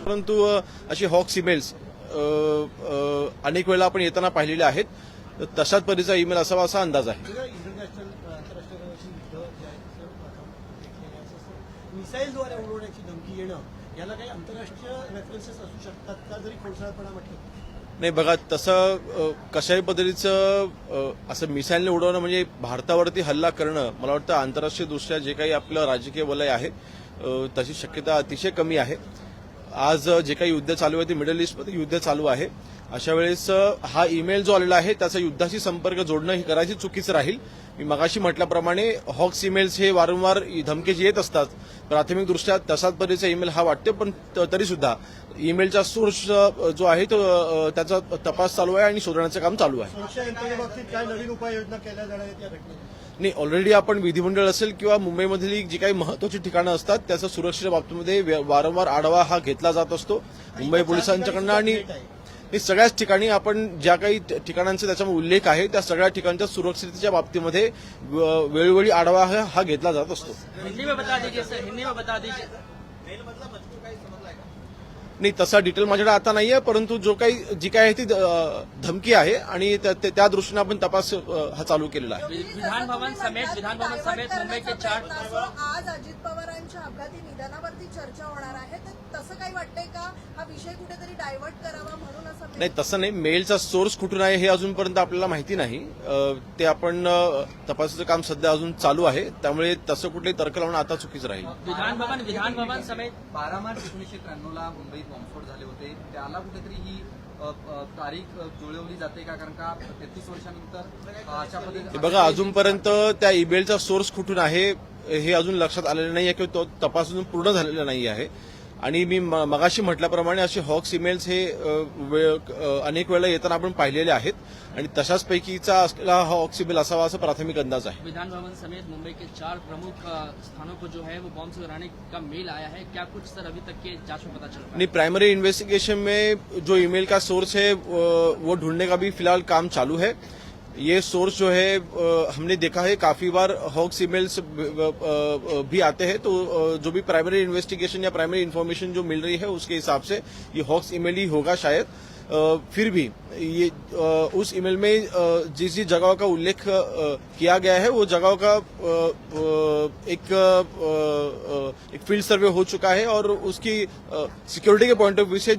परंतु अशी hawks emails अनेक वेळा आपण येताना पाहिलेले आहेत. तशाच पद्धतीचा ईमेल असावा असा अंदाज आहे. मिसाईलद्वारे उडवण्याची धमकी येणं याला काही आंतरराष्ट्रीय रेफरन्सेस असू शकतात का, जरी खोडसाळपणा म्हटलं? नाही बघा, तसं कशाही पद्धतीचं असं मिसाईलने उडवणं म्हणजे भारतावरती हल्ला करणं, मला वाटतं आंतरराष्ट्रीय दृष्ट्या जे काही आपलं राजकीय वलय आहे तशी शक्यता अतिशय कमी आहे. आज जे काही युद्ध चालू आहे ते मिडल ईस्टमध्ये युद्ध चालू आहे. अशा वेळेस हा ईमेल जो आलेला आहे त्याचा युद्धाशी संपर्क जोडणं ही करायची चुकीचं राहील. मी मगाशी म्हटल्याप्रमाणे हॉक्स ईमेल्स हे वारंवार धमकीचे येत असतात. प्राथमिक दृष्ट्या तसाच पद्धतीचा ईमेल हा वाटते, पण तरी सुद्धा ईमेलचा सोर्स जो आहे तो त्याचा तपास चालू आहे आणि शोधण्याचं काम चालू आहे. सुरक्षा यंत्रणेबाबतीत काय नवीन उपाययोजना केल्या जाणार आहेत या घटनेत? नाही, ऑलरेडी आपण विधिमंडळ असेल किंवा मुंबईमधली जी काही महत्वाची ठिकाणं असतात त्याचा सुरक्षेच्या बाबतीमध्ये वारंवार आढावा हा घेतला जात असतो मुंबई पोलिसांच्याकडनं. आणि हे सगळ्याच ठिकाणी आपण ज्या काही ठिकाणांचा त्याच्यामध्ये उल्लेख आहे त्या सगळ्या ठिकाणच्या सुरक्षिततेच्या बाबतीमध्ये वेळोवेळी आढावा हा घेतला जात असतो. नाही, तसा डिटेल माझ्याकडे आता नाहीये, परंतु जी काही आहे ती धमकी आहे आणि त्या दृष्टीने आपण तपास हा चालू केलेला आहे. विधान भवन समेत मुंबई के 4 आज अजित पवारांच्या अपघाती निधनावरती चर्चा होणार आहे, तर तसं काही वाटतंय का हा विषय कुठेतरी डायव्हर्ट करावा म्हणून असं? नाही, तसं नाही. मेलचा सोर्स कुठून आहे हे अजूनपर्यंत आपल्याला माहिती नाही. ते आपण तपासाचं काम सध्या अजून चालू आहे, त्यामुळे तसं कुठलेही तर्क लावणं आता चुकीचं राहील. विधान भवन समेत 12 मार्च 1993 मुंबईत बॉम्बस्फोट झाले होते, त्याला कुठेतरी ही तारीख जुळवली जाते का? कारण का 33 वर्षानंतर अशा पद्धतीने बघा, अजूनपर्यंत त्या ईमेलचा सोर्स कुठून आहे हे अजून लक्षात आलेलं नाही आहे किंवा तो तपास अजून पूर्ण झालेला नाही आहे. आणि मी मगाशी म्हटल्याप्रमाणे असे हॉक्स ईमेल्स हे अनेक वेळा येताना आपण पाहिलेले आहेत आणि तशाच पैकीचा असलेला हा हॉक्स ईमेल असावा असा प्राथमिक अंदाज आहे. विधान भवन समेत मुंबई के 4 प्रमुख स्थानों को जो है वो बॉम्ब से गिराने का मेल आया है. क्या कुछ सर अभी तक के जांच में पता चल रहा है? नहीं, प्राइमरी इन्वेस्टिगेशन में जो ईमेल का सोर्स है वो ढूंढने का भी फिलहाल काम चालू है. ये सोर्स जो है हमने देखा है काफी बार हॉक्स ईमेल्स भी आते हैं, तो जो भी प्राइमरी इन्वेस्टिगेशन या प्राइमरी इन्फॉर्मेशन जो मिल रही है उसके हिसाब से ये हॉक्स ईमेल ही होगा शायद. फिर भी ये उस ईमेल में जिस जगह का उल्लेख किया गया है वो जगह का एक फील्ड सर्वे हो चुका है और उसकी सिक्योरिटी के पॉइंट ऑफ व्यू से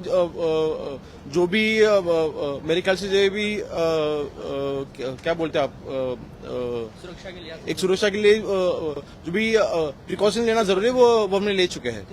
जो भी मेरे ख्याल से जो भी क्या बोलते हैं आप, सुरक्षा के लिए एक सुरक्षा के लिए जो भी प्रिकॉशन लेना जरूरी है वो हमने ले चुके हैं.